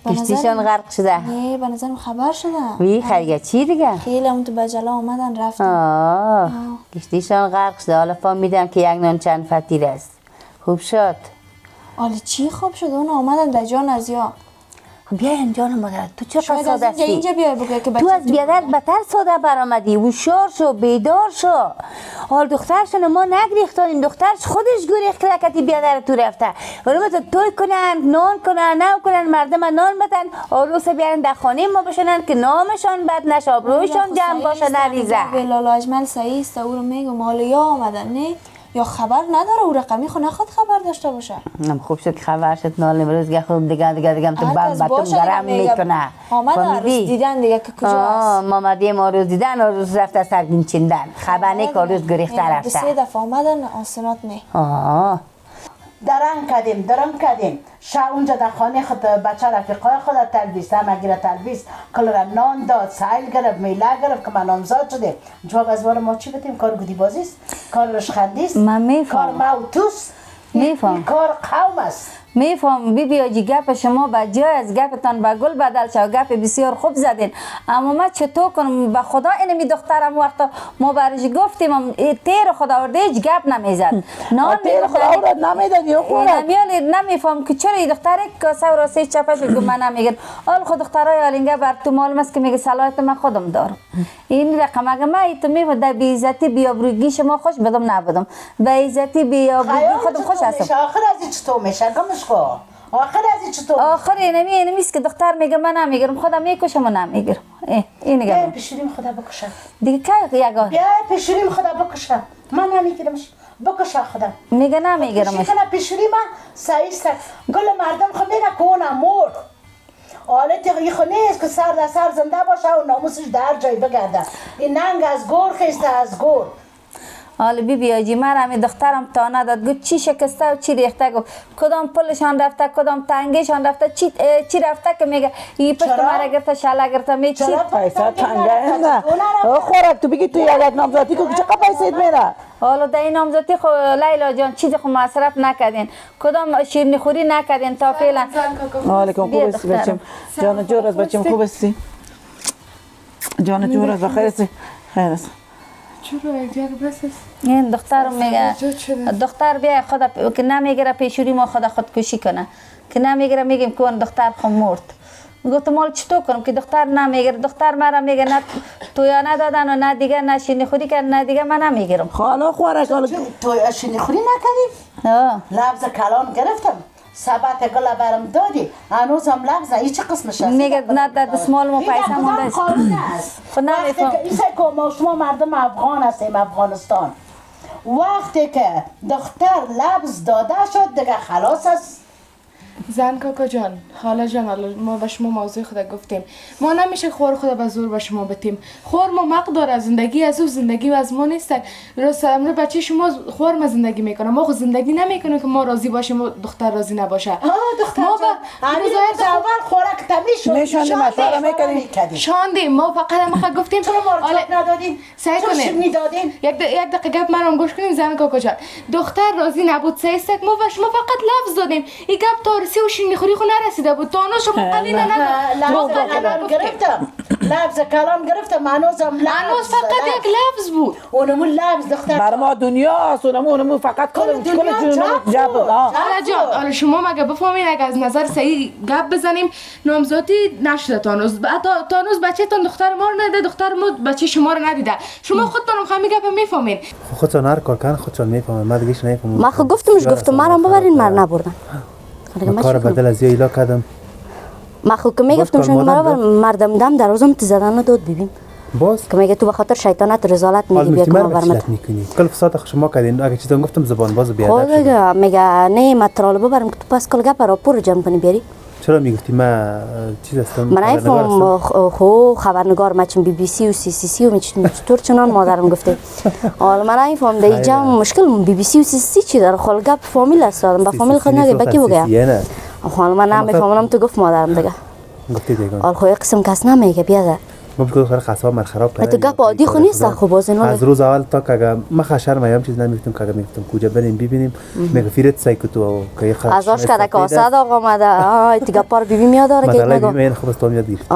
کشتیشان غرق شده؟ نه به نظرم خبر شدن. وی خیلی چی دیگه؟ خیلی همون تو بجلا آمدن رفتن. کشتیشان غرق شده، حالا فهمیدم که یک نان چند فطیر است. خوب شد. حالا چی خوب شد؟ اون آمدن در جان از یا بیاین جان مادر، تو چه ساده هستی؟ اینجا بیای بگه که تو از بیادر بتر ساده برآمدی، هوشیار شو، بیدار شو. حال دخترشون ما نگریختانیم، دخترش خودش گریخت که بیادر تو رفته. حالا تو توی کنن، نان کنن، نو کنن، مردم نان بدن، آروس بیارن در خانه ما بشنن که نامشان بد نشه، آبرویشان جمع باشه نریزه. لالا اجمل صحیح است، او رو میگم حالا یا آمدن نه یا خبر نداره، او رقمی خو نخواد خبر داشته باشه. خوب شد که خبر شد، نال امروز که خوب دیگه تو باتون گرم میکنه. آمده روز دیدن دیگه که کجا هست. مامدی ما روز دیدن و روز رفته سرگین چیندن، خبر نه که روز گریخته رفته. 3 دفعه آمدن آسانات نه. درام کردیم شا اونجا در خانه خود بچه رفیقای خود تلویز همگی را تلویز کل را نان داد، سایل گرفت، میله گرفت که من نامزاد شده. جواب از ما چی بدیم؟ کار گودی بازیست، کار رشخندیست، کار موتوست، کار قوم است. میفهم بی آجی گپ شما با جای از گپتان به گل بدل شد، گپ بسیار خوب زدین. اما من چطور کنم؟ به خدا اینمی دخترم وقتا ما برش گفتیم تیر خدا ورده هیچ گپ نمیزد. تیر خدا ورده نمیداد یا خورد نمیفهم که چرا این دختر کاسه و راسه چپش بگو من نمیگن. حال خود دخترای آلینگه بر تو معلوم است که میگه صلاحیت من خودم دارم. این رقم اگه من تو میفهم در بی‌عزتی بیابرویی شما خوش بدم نبودم، بی‌عزتی بیابرویی خودم خوش هستم. آخر از چطور میشه گمش کن. آخر از چطور؟ آخر اینمیست که دختر میگه من نمیگیرم، خودم میکشم و نمیگیرم. این نگاه. بیا پیشوریم خدا بکشم. دیگه که یگان. بیا پیشوریم خدا بکشم. من نمیگیرمش. بکشم خدا. میگه نمیگیرمش. پیشوری من سایست. گل مردم خو میگه کونه مور. حالت یخو نیست که سر در سر زنده باشه و ناموسش در جای بگرده. این ننگ از گور خیسته از گور. حالا بی آجی مرا دخترم تا نداد، گفت چی شکسته و چی ریخته، گفت کدام پلشان رفته، کدام تنگیشان رفته، چی رفته که میگه این پشت مرا گرفته، شله گرفته، می چی پیسه تنگه نه خوراک تو بگی تو یک نامزدی که چقدر پیسه میره. حالا در این نامزدی خو لیلا جان چیزی خو مصرف نکردین، کدام شیرینی خوری نکردین تا فعلا. علیکم خوب هستی بچم؟ جان جور از بچم خوب هستی؟ جان جور از بخیر هستی؟ خیر است. چرا یک بس است؟ این دخترم میگه دختر بیا خدا که نمیگیره پیشوری ما خدا خودکشی کنه، که نمیگیره میگیم که اون دختر خود مرد. گفتم مال چطور کنم که دختر نمیگیره؟ دختر مرا میگه نه تویا ندادن و نه دیگه نه شیرینی خوری کردن نه دیگه من نمیگیرم. حالا خوراک حالا تویا شیرینی خوری نکردیم؟ لفظ کلام گرفتم. سبت گل برم دادی هنوزم لفظ این چه قسمش هست؟ میگه نه در دستمال ما پیسه مونده است. قانون است. وقتی که ما شما مردم افغان هستیم افغانستان، وقتی که دختر لفظ داده شد دیگه خلاص است. زن کاکا جان، خاله جان، ما به شما موضوع خود گفتیم، ما نمیشه خور خود به زور به شما بتیم. خور ما مقدار از زندگی از او زندگی و از ما نیست. راست امروز بچه شما خور ما زندگی میکنه، ما خود زندگی نمیکنه که ما راضی باشیم و دختر راضی نباشه. دختر ما روز اول خوراک تمیز شد مشوره میکنیم شاندیم، ما فقط ما گفتیم ما ندادیم سعی کنیم یک دقیقه گپ منم گوش کنیم. زن کاکا جان، دختر راضی نبود سیست، ما و شما فقط لفظ دادیم. این گپ تارسی و شیرینی خوری خو نرسیده بود. تانو شما قلیل لفظ کلام گرفتم هنوزم هنوز فقط یک لفظ بود. اونمون لفظ دختر بر ما دنیا است، اونمون فقط کل جب بود. حالا شما مگه بفهمین اگه از نظر صحیح گپ بزنیم نامزادی نشده تانوز بچه تان دختر ما رو ندیده، دختر ما بچه شما رو ندیده. شما خودتان همین گپ میفهمین. خودتان هر کار کن خودتان میفهمن، ما دیگه نمیفهمم. ما خود گفتم مرا ببرین مر نبردن. من کار بدل از یه ایلا کردم. ما خود که میگفتم شما مرا مردم دم دروازم زدن نداد ببین. باز که میگه تو به خاطر شیطانت رسالت میگی بیا کما برمت میکنی. کل فساد شما کردین، اگه چیزا گفتم زبان باز بیادب. میگه نه ما ترال ببرم که تو پس کل گپ را پر جمع کنی بیاری. چرا میگفتی من چیز هستم؟ من نمیفهم. خو خبرنگار مچم بی بی سی و سی سی سی و چطور چنان مادرم گفته. حالا من نمیفهم در اینجا مشکل بی بی سی و سی سی چی داره؟ خال گپ فامیل است، با فامیل خود نگه بکی بگه. حالا من نمیفهمم تو گفت مادرم دیگه. گفتی دیگه. حال خو قسم کس نمیگه بیاد. ما بگو دختر قصاب من خراب کرد. تو گپ عادی خو نیست خو باز اینا. از روز اول تا که ما خشر میام چیز نمیگفتم که میگفتم کجا بریم ببینیم میگه فیرت سایکو که خراب. ازش کدا کاسه داغ اومده. آ تو گپار بی میاد داره که نگو. من خوب است میاد گرفت.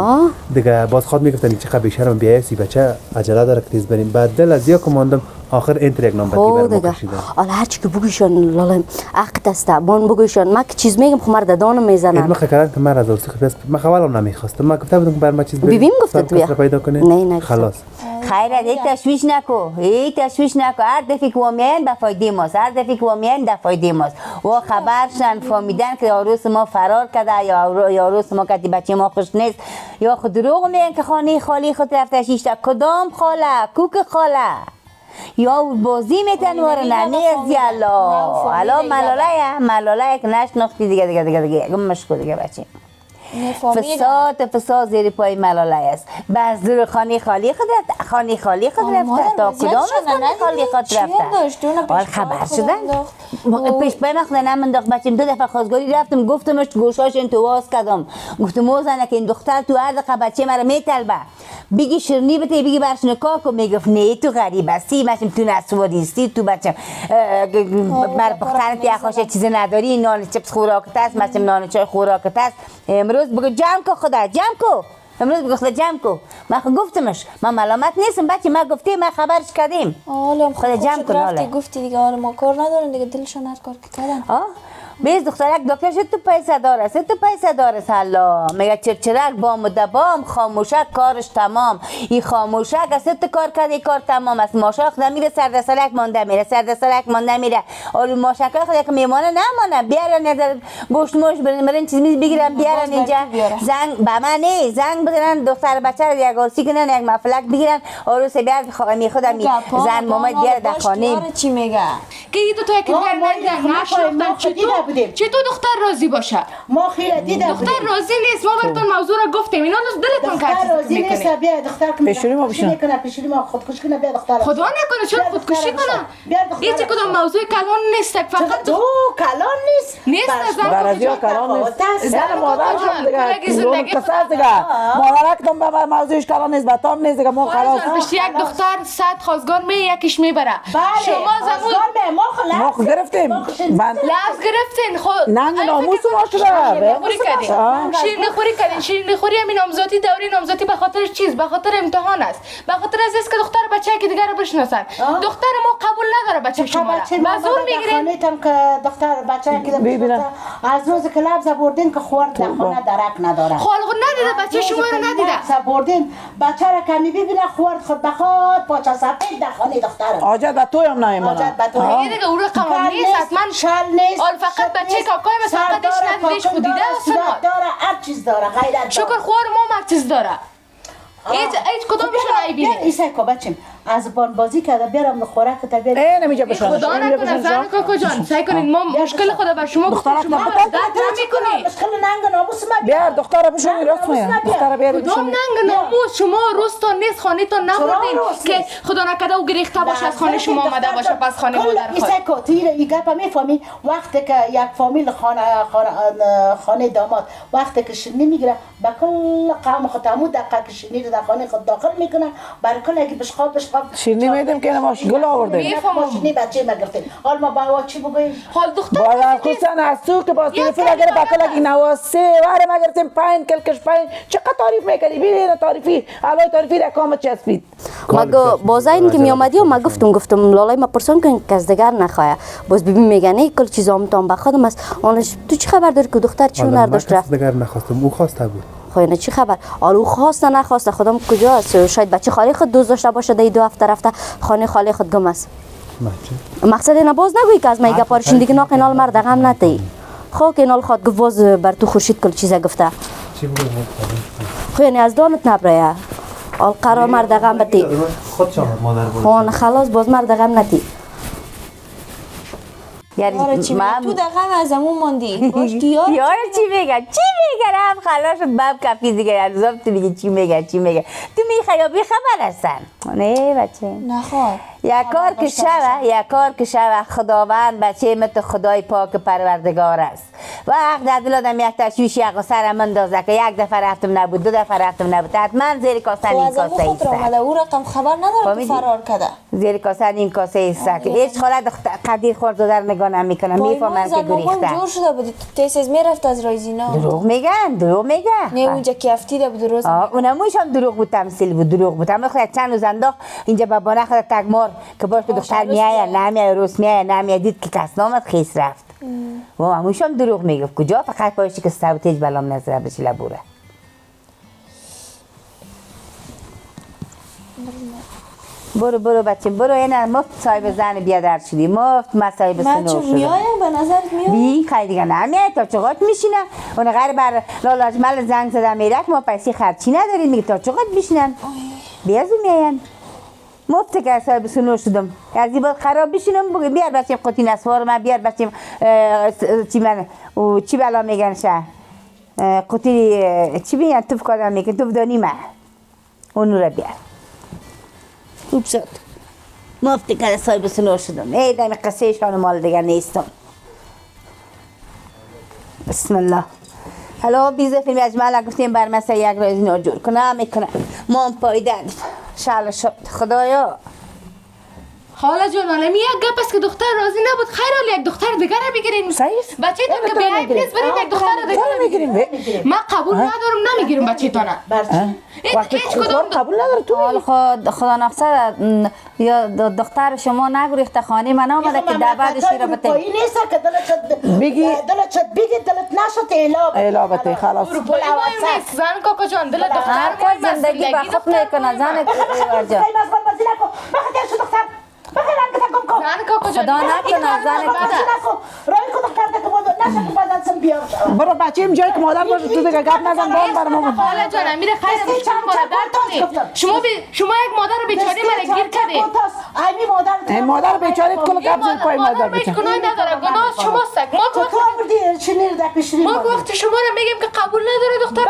دیگه باز خود میگفتم چه قبل شرم بیای سی بچه عجله داره که تیز بریم. بعد دل از یک ماندم آخر انتر یک نمبر کی برام کشیدن. حالا هر چی که بگویشون لالا عقد است. بون بگویشون ما که چیز میگم خمر دادان میزنن. ما کردن که من از اول بس ما خواهرم نمیخواستم. ما گفتم بر ما چیز ببین گفته تو پیدا کنه. نه خلاص. خیره هیچ تشویش نکو. هیچ تشویش نکو. هر دفعه که میان به فایده ماست. هر دفعه که میان به فایده ماست. و خبرشن فهمیدن که عروس ما فرار کرده یا عروس ما که بچه ما خوش نیست یا خود دروغ میگن که خانه خالی خود رفته شیشته. کدام خاله؟ کوک خاله؟ یا بازی میتن ورنه نیست یالا. حالا ملاله که نشناختی دیگه مشکل دیگه بچه. فساد زیر پای ملاله است. بعض در خانه خالی خود رفته تا کدام از خانه خالی خود رفته حال خبر شدن پیش پای من خودم نمنداخت بچیم. 2 دفعه خواستگاری رفتم گفتمش گوشاش این تو واز کدام گفتم موزنه که این دختر تو هر دقیقه بچه مرا میطلبه بگی شیرنی بده بگی برش نکاح کن. میگفت نه تو غریب هستی بچم تو نسواریستی تو بچم بر پختنت یه خوشه چیزی نداری نان چپس خوراکت است بچم نان چای خوراکت است. امروز بگو جمع کو خدا جمع کو. امروز بگو خدا جمع کو. من گفتمش من ملامت نیستم بچه من گفتی من خبرش کردیم. خدا جمع کن. حالا گفتی دیگه حالا ما کار ندارن دیگه دلشون هر کار کردن. بیز دخترک دکتر شد تو پیسه داره سلا میگه چرچرک بام و دبام خاموشک کارش تمام. این خاموشک از تو کار کرده کار تمام است. ماشاخ نمیره سردسرک مانده میره اول ماشاخ خود که میمانه نمانه بیارن نظر گوشت موش برن چیز بگیرن بیارن اینجا زنگ به من نه زنگ بزنن دختر بچه رو یک آرسی کنن یک مفلک بگیرن عروس بیار خودم زن مامان بیار در خانه. چی میگه که تو یک چطور دختر راضی باشه؟ ما خیلی دیدم دختر راضی نیست. ما براتون موضوع را گفتیم اینا دلتون دختر راضی نیست. بیا دختر که پیشونی ما بشین پیشونی ما خودکشی کنه. بیا دختر خدا نکنه چرا خودکشی کنه. هیچ کدوم موضوع کلان نیست فقط تو کلان نیست برازیل کلان نیست. زن مادر شم دیگه زندگی قصه دیگه مادر کدام به موضوعش کلان نیست باتام نیست دیگه ما خلاص پیش یک دختر 100 خواستگار می یکیش میبره. شما زمون ما گرفتیم لفظ گرفتین خود ننگ ناموس ما شده شیرینی خوری همین نامزدی دوری نامزدی به خاطر چیز به خاطر امتحان است به خاطر از که دختر بچه که دیگر رو بشناسن. دختر ما قبول نداره بچه شما را مزور میگیرین که دختر بچه که ببینن از روز که لفظ بردین که خورد در خانه درک نداره خالق ندیده بچه شما رو ندیده لفظ بردین بچه را که میبینه خورد خود بخواد پاچه سفید در خانه دختر آجت به توی هم نایمانه آجت به توی دیگه او رقم نیست حتما شل نیست آل فقط بچه کاکای مثلا فقطش ندیدش خودیده صورت داره هر چیز داره غیرت شکر خوار ما هر چیز داره هیچ کدومشون عیبی نیست. ایسا کو بچم از بان بازی کرده بیارم خوراک تا بیارم نمیجا بشون خدا نکنه زن کاکا جان سعی کنید ما مشکل خدا بر شما دختر شما درد نمیکنید. مشکل ننگ ناموس ما بیار دختر بشون راست میاد دختر بیار کدام ننگ ناموس شما روزتون نیست خانه تون نبردین که خدا نکرده او گریخته باشه از خانه شما آمده باشه پس خانه مادر خود ایسا کو تیر ای گپ میفهمی وقتی که یک فامیل خانه داماد وقتی که شیرینی میگیره با کل قوم خود همون دقیقه که شیرینی در خانه خود داخل میکنه برای کل اگه بشقاب شیرینی میدیم که نماش گل آوردیم ماشینی بچه ما گرفتیم حال ما با چی بگوییم حال دختر بالا خصوصا از تو که باز تلفن اگر بکل اگه نواسه واره ما گرفتیم پایین کلکش پایین چقدر تعریف میکنی ببین تعریفی علای تعریفی در کامت چسبید مگه باز این که می اومدی و ما گفتم لالای ما پرسان کن که از دیگر نخواه باز ببین میگن ای کل چیزا هم با خودم است آنش تو چی خبر داری که دختر چی هنر داشت رفت دیگر نخواستم او خواسته بود خواهی چی خبر آلو خواسته نخواسته خودم کجا است شاید بچه خالی خود دوست داشته باشه دی 2 هفته رفته خانه خالی خود گم است مقصد اینا باز نگویی که از ما ایگه پارشین دیگه ناق اینال مرد غم نتی خواه که اینال خواد گفت بر تو خورشید کل چیزه گفته خواهی از دانت نبرایه آل قرار مرد غم بتی خود شما مادر بود خواهی خلاص باز مرد غم نتی یار چی میگه؟ تو دقیقا از همون ماندی باش دیار چی میگه؟ هم خلا شد باب کفی دیگه روزا تو میگه چی میگه تو میخوای یا بیخبر هستن نه بچه نخواد یک کار که شوه خداوند بچه مثل خدای پاک پروردگار است و حق در دل آدم یک تشویش یک سر من اندازه که یک دفعه رفتم نبود 2 دفعه رفتم نبود حتما زیر کاسه این کاسه ایست او رقم خبر نداره که فرار کرده زیر کاسه این کاسه ایست که هیچ خاله قدیر خورد در نگاه نمیکنم میفهمن که گریخته جور شده بود تیسیز میرفت از رایزینا دروغ میگه نه اونجا که افتیده بود روز اونموش هم دروغ بود تمثیل بود دروغ بود اما خود چند روز انداخت اینجا بابانه خود تگمار که باش که دختر میایه نمیایه روز میایه نمیایه دید که کس نامد خیس رفت و هموش هم دروغ میگفت کجا فقط باشی که سبتیج بلام نظره بشی لبوره برو بچه برو اینه مفت صاحب زن بیادر شدی مفت ما صاحب سنور شدی من میایم به نظرت میایم بی خیلی دیگه نمیاد تا چقدر میشینه اون غیر بر لالاجمل زنگ زده میره که ما پیسی خرچی نداریم میگه تا چقدر میشینن بیازو میاین مفت که صاحب سنور شدم از این بعد خراب بشینم بگه بیار بچیم قطی نسوار من بیار بچیم چی بلا میگن شه قطی چی بیان توف کادم میگن توف دانی من اونو را بیار خوب شد مفتی که صاحب سنور شدم ای دمی قصه شان مال دیگر نیستم بسم الله حالا بیزه فیلم اجمالا گفتیم بر مثل یک رایز اینا جور کنم میکنم ما هم پایدن شالش شد خدایا خاله جان حالا یک گپ است که دختر راضی نبود خیر حال یک دختر دیگر بگیرین بچه تان که بیایم نیست بریم یک دختر دیگر میگیریم من قبول ندارم نمیگیرم بچه تانه هیچ کدام قبول نداره تو حال خدا نخسته یا دختر شما نگریخته خانه من آمده که دعوتش را بته این نیست که بگی دلت نشد اعلابته خلاص اروپایی ما نیست زن کاکا جان دل هر دختر کس زندگی به خود میکنه زن زن کاکا جان خدا نکنه زن برو بچه ایم جایی که مادر باشه تو دیگه گپ نزن بام برام بود خاله جان میره خیر شما یک مادر بیچاره من گیر کردی این مادر بیچاره کل گپ زیر پای مادر بیچاره گناه نداره گناه شماست ما وقت شما رو میگیم که قبول نداره دختر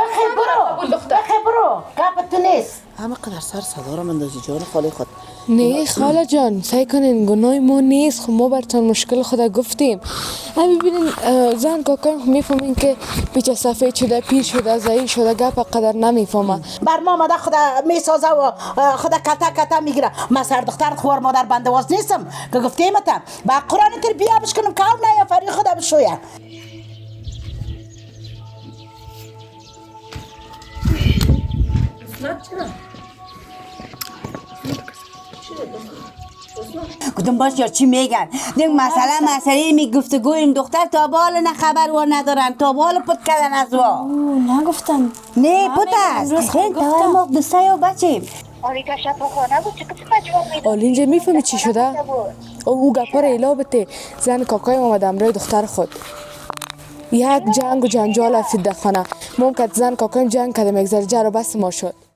قبول دختر برو گپت نیست همه قدر سر صدا رو مندازی جان خاله خود نه خاله جان سعی کنین گناه ما نیست خب ما براتون مشکل خدا گفتیم هم ببینین زن کاکا میفهمین که پیچ سفید شده پیر شده ضعیف شده گپ قدر نمیفهمه بر ما مادر خدا میسازه و خدا کتا میگیره ما سر دختر خوار مادر بندواز نیستم که گفتیم تا با قرآن تر بیا بشکنم کار نه یا فری خدا بشویه کدام باش یا چی میگن دیگه مسئله می گفتگو این دختر تا بال نه خبر و ندارن تا بال پت کردن از وا نگفتم نه پت است خیلی تا ما دوستا یا بچیم آلی اینجا میفهمی چی شده؟ او گپا رو اعلابته زن کاکای آمد امروی دختر خود یک جنگ و جنجال افتید در خانه ممکن زن کاکایم جنگ کردم یک ذره جر و بس ما شد